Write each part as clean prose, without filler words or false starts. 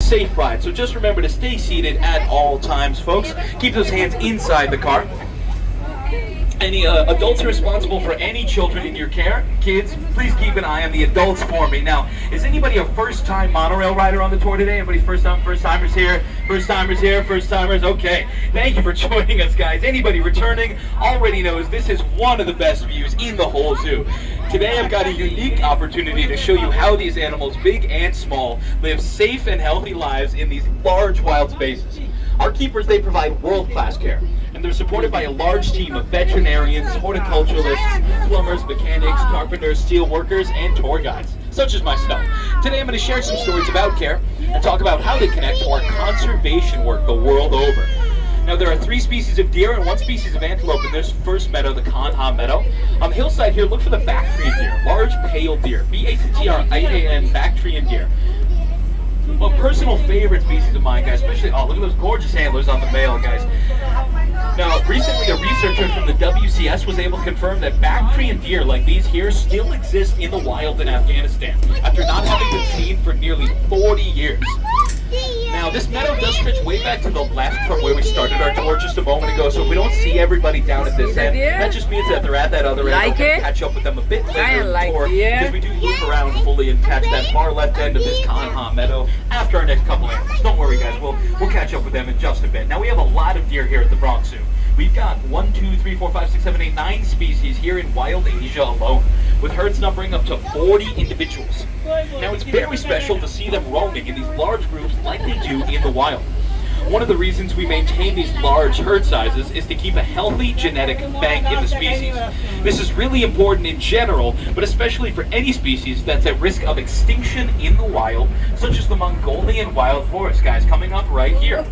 safe ride. So just remember to stay seated at all times, folks. Keep those hands inside the car. Any adults responsible for any children in your care? Kids, please keep an eye on the adults for me. Now, is anybody a first-time monorail rider on the tour today? Anybody first-timers here? First-timers here? First-timers? Okay. Thank you for joining us, guys. Anybody returning already knows this is one of the best views in the whole zoo. Today, I've got a unique opportunity to show you how these animals, big and small, live safe and healthy lives in these large wild spaces. Our keepers, they provide world-class care, and they're supported by a large team of veterinarians, horticulturalists, plumbers, mechanics, carpenters, steel workers, and tour guides, such as myself. Today I'm going to share some stories about care and talk about how they connect to our conservation work the world over. Now, there are 3 species of deer and 1 species of antelope in this first meadow, the Kanha Meadow. On the hillside here, look for the Bactrian deer, large pale deer, B-A-C-T-R-I-A-N, Bactrian deer. Well, personal favorite species of mine, guys, especially, oh, look at those gorgeous antlers on the male, guys. Now, recently a researcher from the WCS was able to confirm that Bactrian deer like these here still exist in the wild in Afghanistan, after not having been seen for nearly 40 years. Now, this meadow does stretch way back to the left from where we started our tour just a moment ago, so if we don't see everybody down at this end, that just means that they're at that other end. We'll catch up with them a bit later in the tour, because we do loop around fully and catch that far left end of this Kanha Meadow after our next couple animals. Don't worry, guys, we'll catch up with them in just a bit. Now, we have a lot of deer here at the Bronx Zoo. We've got 1, 2, 3, 4, 5, 6, 7, 8, 9 species here in wild Asia alone, with herds numbering up to 40 individuals. Now, it's very special to see them roaming in these large groups like they do in the wild. One of the reasons we maintain these large herd sizes is to keep a healthy genetic bank in the species. This is really important in general, but especially for any species that's at risk of extinction in the wild, such as the Mongolian wild horse, guys, coming up right here.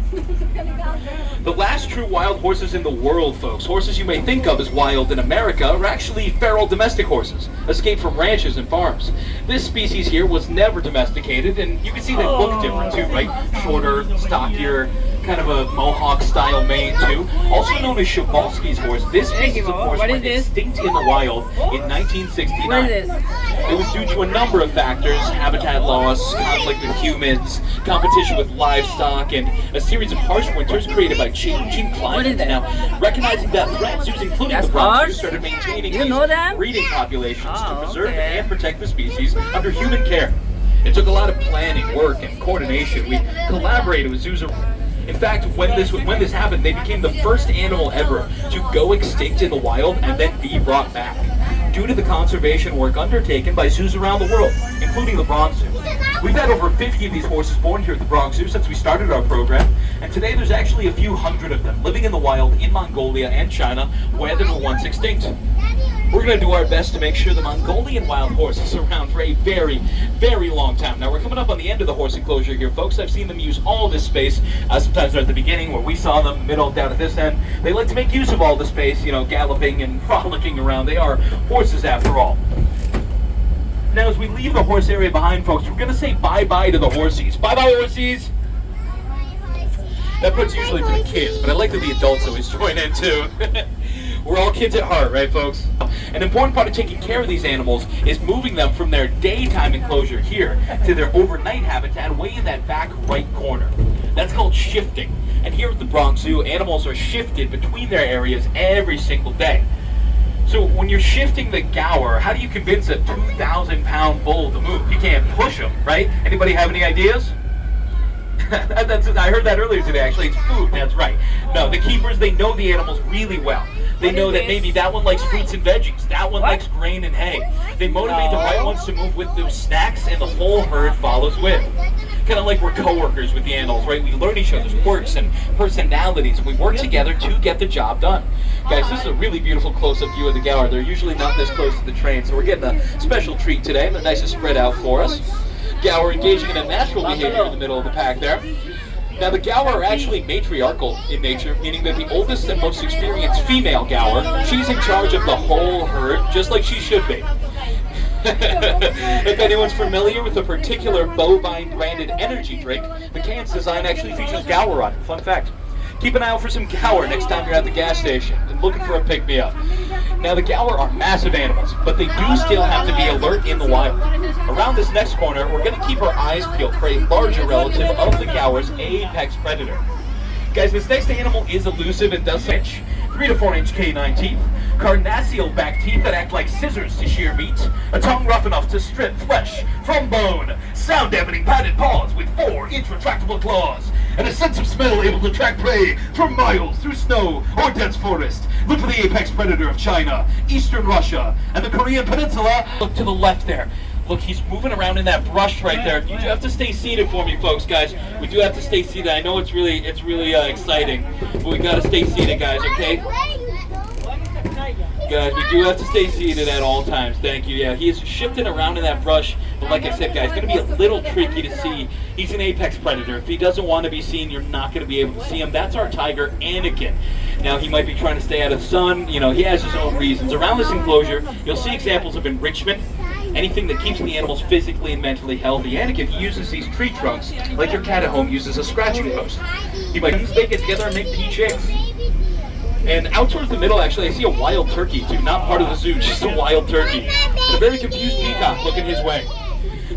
The last true wild horses in the world, folks, horses you may think of as wild in America, are actually feral domestic horses, escaped from ranches and farms. This species here was never domesticated, and you can see they look different too, right? Shorter, stockier, kind of a Mohawk style mane too. Also known as Przewalski's horse, this species of horse went extinct in the wild in 1969. What is this? It was due to a number of factors: habitat loss, conflict with humans, competition with livestock, and a series of harsh winters created by changing climates. Now, recognizing that threat, zoos including the Bronx Zoo started maintaining these breeding populations to preserve and protect the species under human care. It took a lot of planning, work, and coordination. We collaborated with zoos. In fact, when this happened, they became the first animal ever to go extinct in the wild and then be brought back, due to the conservation work undertaken by zoos around the world, including the Bronx Zoo. We've had over 50 of these horses born here at the Bronx Zoo since we started our program, and today there's actually a few hundred of them living in the wild in Mongolia and China, where they were once extinct. We're going to do our best to make sure the Mongolian wild horse is around for a very, very long time. Now, we're coming up on the end of the horse enclosure here, folks. I've seen them use all this space. Sometimes they're at the beginning where we saw them, middle, down at this end. They like to make use of all the space, you know, galloping and frolicking around. They are horses after all. Now, as we leave the horse area behind, folks, we're going to say bye-bye to the horsies. Bye-bye, horsies! That part's usually for the kids, but I like that the adults always join in, too. We're all kids at heart, right, folks? An important part of taking care of these animals is moving them from their daytime enclosure here to their overnight habitat way in that back right corner. That's called shifting. And here at the Bronx Zoo, animals are shifted between their areas every single day. So when you're shifting the gaur, how do you convince a 2,000-pound bull to move? You can't push him, right? Anybody have any ideas? I heard that earlier today, actually. It's food, that's right. No, the keepers, they know the animals really well. They know that maybe that one likes fruits and veggies, that one likes grain and hay. They motivate the right ones to move with those snacks, and the whole herd follows with. Kind of like we're co-workers with the animals, right? We learn each other's quirks and personalities, and we work together to get the job done. Guys, this is a really beautiful close-up view of the gaur. They're usually not this close to the train, so we're getting a special treat today, and they're nice and spread out for us. Gaur engaging in a natural behavior in the middle of the pack there. Now, the gaur are actually matriarchal in nature, meaning that the oldest and most experienced female gaur, she's in charge of the whole herd, just like she should be. If anyone's familiar with a particular bovine-branded energy drink, the can's design actually features gaur on it. Fun fact. Keep an eye out for some gaur next time you're at the gas station and looking for a pick-me-up. Now the gaur are massive animals, but they do still have to be alert in the wild. Around this next corner, we're going to keep our eyes peeled for a larger relative of the gaur's apex predator. Guys, this next animal is elusive and does 3 to 4 inch canine teeth, carnassial back teeth that act like scissors to shear meat, a tongue rough enough to strip flesh from bone, sound-deafening padded paws with 4-inch retractable claws, and a sense of smell able to track prey for miles through snow or dense forest. Look for the apex predator of China, eastern Russia, and the Korean Peninsula. Look to the left there. Look, he's moving around in that brush right there. You do have to stay seated for me, folks, guys. We do have to stay seated. I know it's really exciting, but we gotta stay seated, guys. Okay? Guys, we do have to stay seated at all times. Thank you. Yeah, he is shifting around in that brush, but like I said, guys, it's gonna be a little tricky to see. He's an apex predator. If he doesn't want to be seen, you're not gonna be able to see him. That's our tiger, Anakin. Now, he might be trying to stay out of the sun. You know, he has his own reasons. Around this enclosure, you'll see examples of enrichment. Anything that keeps the animals physically and mentally healthy. Anakin uses these tree trunks like your cat at home uses a scratching post. He might they get together and make peach eggs. And out towards the middle, actually, I see a wild turkey too, not part of the zoo, just a wild turkey. And a very confused peacock looking his way.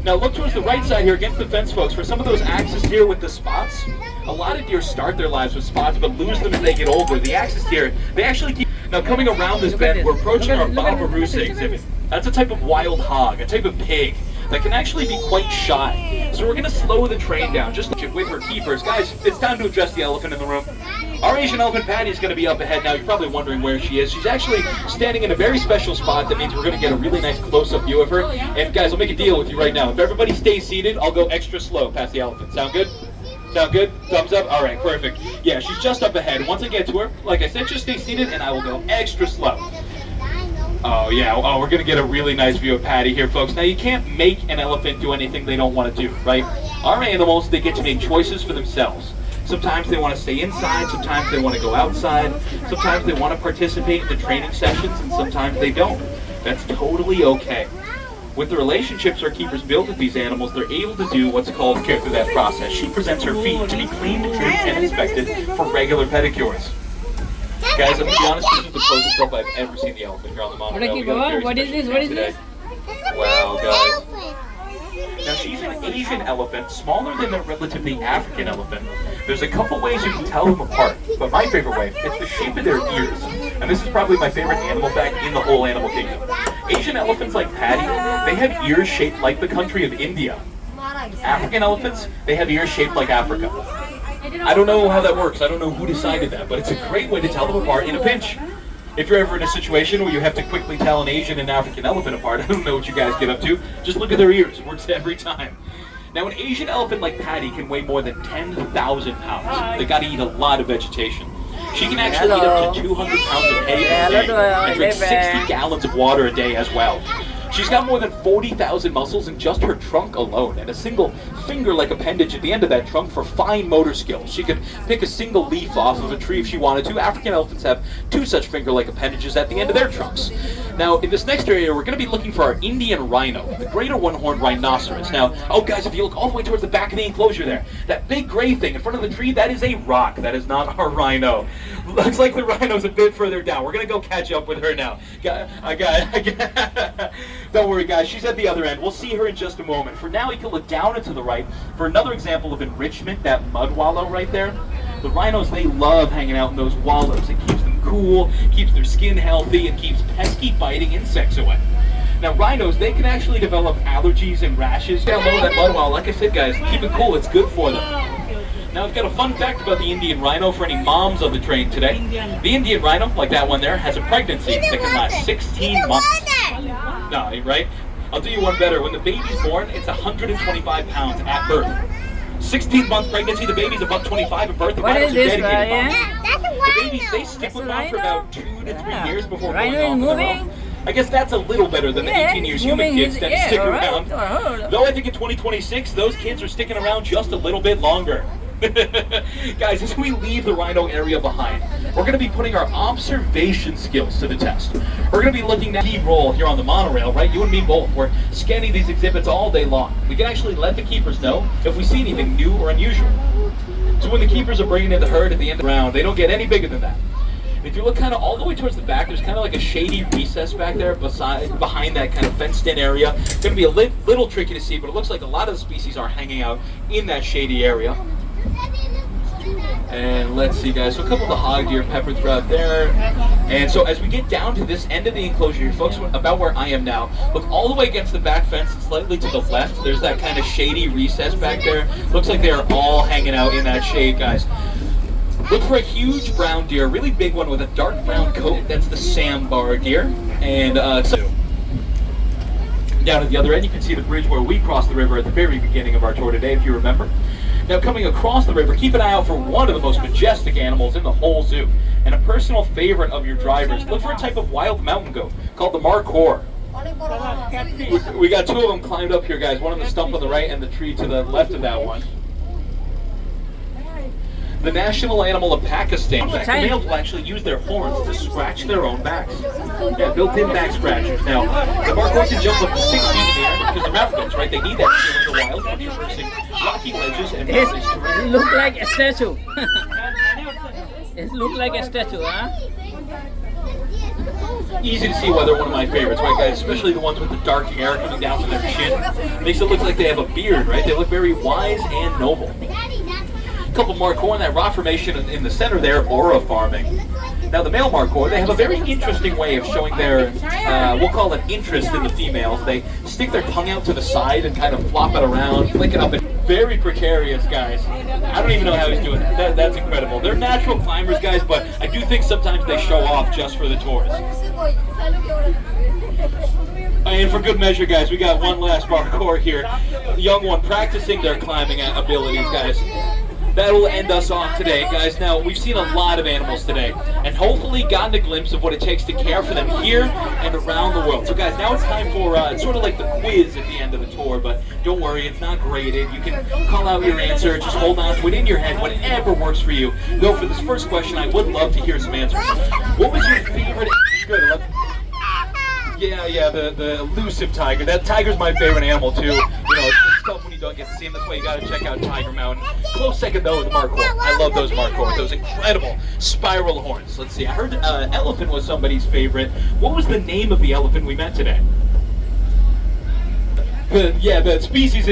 Now look towards the right side here against the fence, folks. For some of those axis deer with the spots, a lot of deer start their lives with spots but lose them as they get older. The axis deer, they actually keep... Now coming around this bend, we're approaching our Barbarossa exhibit. That's a type of wild hog, a type of pig that can actually be quite shy. So we're going to slow the train down, just with her keepers. Guys, it's time to address the elephant in the room. Our Asian elephant Patty is going to be up ahead now. You're probably wondering where she is. She's actually standing in a very special spot. That means we're going to get a really nice close-up view of her. And guys, I'll make a deal with you right now. If everybody stays seated, I'll go extra slow past the elephant. Sound good? Sound good? Thumbs up? All right, perfect. Yeah, she's just up ahead. Once I get to her, like I said, just stay seated and I will go extra slow. Oh yeah, we're gonna get a really nice view of Patty here, folks. Now you can't make an elephant do anything they don't want to do, right? Our animals, they get to make choices for themselves. Sometimes they want to stay inside, sometimes they want to go outside, sometimes they want to participate in the training sessions, and sometimes they don't. That's totally okay. With the relationships our keepers build with these animals, they're able to do what's called care through that process. She presents her feet to be cleaned, trimmed, and inspected for regular pedicures. Guys, I'm going to be honest, this is the closest up I've ever seen the elephant here on the monorail. What is this? What is this? Wow, guys. Now, she's an Asian elephant, smaller than the relatively African elephant. There's a couple ways you can tell them apart, but my favorite way is the shape of their ears. And this is probably my favorite animal fact in the whole animal kingdom. Asian elephants like Patty, they have ears shaped like the country of India. African elephants, they have ears shaped like Africa. I don't know how that works. I don't know who decided that, but it's a great way to tell them apart in a pinch. If you're ever in a situation where you have to quickly tell an Asian and African elephant apart, I don't know what you guys get up to, just look at their ears. It works every time. Now, an Asian elephant like Patty can weigh more than 10,000 pounds. They gotta eat a lot of vegetation. She can actually eat up to 200 pounds of hay a day and drink 60 gallons of water a day as well. She's got more than 40,000 muscles in just her trunk alone, and a single finger-like appendage at the end of that trunk for fine motor skills. She could pick a single leaf off of a tree if she wanted to. African elephants have 2 such finger-like appendages at the end of their trunks. Now, in this next area, we're going to be looking for our Indian rhino, the greater one-horned rhinoceros. Now, oh guys, if you look all the way towards the back of the enclosure there, that big gray thing in front of the tree, that is a rock. That is not our rhino. Looks like the rhino's a bit further down. We're going to go catch up with her now. Don't worry, guys. She's at the other end. We'll see her in just a moment. For now, you can look down and to the right for another example of enrichment, that mud wallow right there. The rhinos, they love hanging out in those wallows. It keeps them cool, keeps their skin healthy, and keeps pesky biting insects away. Now, rhinos, they can actually develop allergies and rashes. Down low that mud wallow, like I said, guys, keep it cool. It's good for them. Now, I've got a fun fact about the Indian rhino for any moms on the train today. The Indian rhino, like that one there, has a pregnancy that can last 16 months. No, right? I'll do you one better. When the baby's born, it's 125 pounds at birth. 16-month pregnancy, the baby's about 25 at birth. The rhinos are dedicated moms. The babies, they stick with mom for about 2 to 3 years before going on their own. I guess that's a little better than the 18 years human kids that stick around. Though I think in 2026, those kids are sticking around just a little bit longer. Guys, as we leave the rhino area behind, we're going to be putting our observation skills to the test. We're going to be looking at the key role here on the monorail, right? You and me both. We're scanning these exhibits all day long. We can actually let the keepers know if we see anything new or unusual. So when the keepers are bringing in the herd at the end of the round, they don't get any bigger than that. If you look kind of all the way towards the back, there's kind of like a shady recess back there behind that kind of fenced-in area. It's going to be a little tricky to see, but it looks like a lot of the species are hanging out in that shady area. And let's see, guys, so a couple of the hog deer peppered throughout there. And so as we get down to this end of the enclosure here, folks, about where I am now, look all the way against the back fence and slightly to the left. There's that kind of shady recess back there. Looks like they are all hanging out in that shade, guys. Look for a huge brown deer, a really big one with a dark brown coat. That's the sambar deer. And down at the other end, you can see the bridge where we crossed the river at the very beginning of our tour today, if you remember. Now, coming across the river, keep an eye out for one of the most majestic animals in the whole zoo, and a personal favorite of your drivers. Look for a type of wild mountain goat called the markhor. We got two of them climbed up here, guys. One on the stump on the right and the tree to the left of that one. The national animal of Pakistan. In fact, the males will actually use their horns to scratch their own backs. Yeah, built-in back scratchers. Now, the markhor can jump up to 6 feet in the air because they're mountain goats, right? They need that feel in the wild when traversing rocky ledges and mountainous terrain. It looks like a statue. It looks like a statue, huh? Easy to see why they're one of my favorites, right, guys? Especially the ones with the dark hair coming down from their chin. Makes it look like they have a beard, right? They look very wise and noble. A couple markhor in that rock formation in the center there, aura farming. Now the male markhor, they have a very interesting way of showing their, we'll call it interest in the females. They stick their tongue out to the side and kind of flop it around, flick it up. Very precarious, guys. I don't even know how he's doing that. That's incredible. They're natural climbers, guys, but I do think sometimes they show off just for the tourists. And for good measure, guys, we got one last markhor here. The young one practicing their climbing abilities, guys. That will end us off today, guys. Now, we've seen a lot of animals today, and hopefully gotten a glimpse of what it takes to care for them here and around the world. So, guys, now it's time for, it's sort of like the quiz at the end of the tour, but don't worry, it's not graded. You can call out your answer, just hold on to it in your head, whatever works for you. Though, for this first question, I would love to hear some answers. What was your favorite... Good, Yeah, the elusive tiger. That tiger's my favorite animal too. You know, it's tough when you don't get to see him. That's why you gotta check out Tiger Mountain. Close second though is markhor. I love those markhor. Those incredible spiral horns. Let's see. I heard elephant was somebody's favorite. What was the name of the elephant we met today? The species is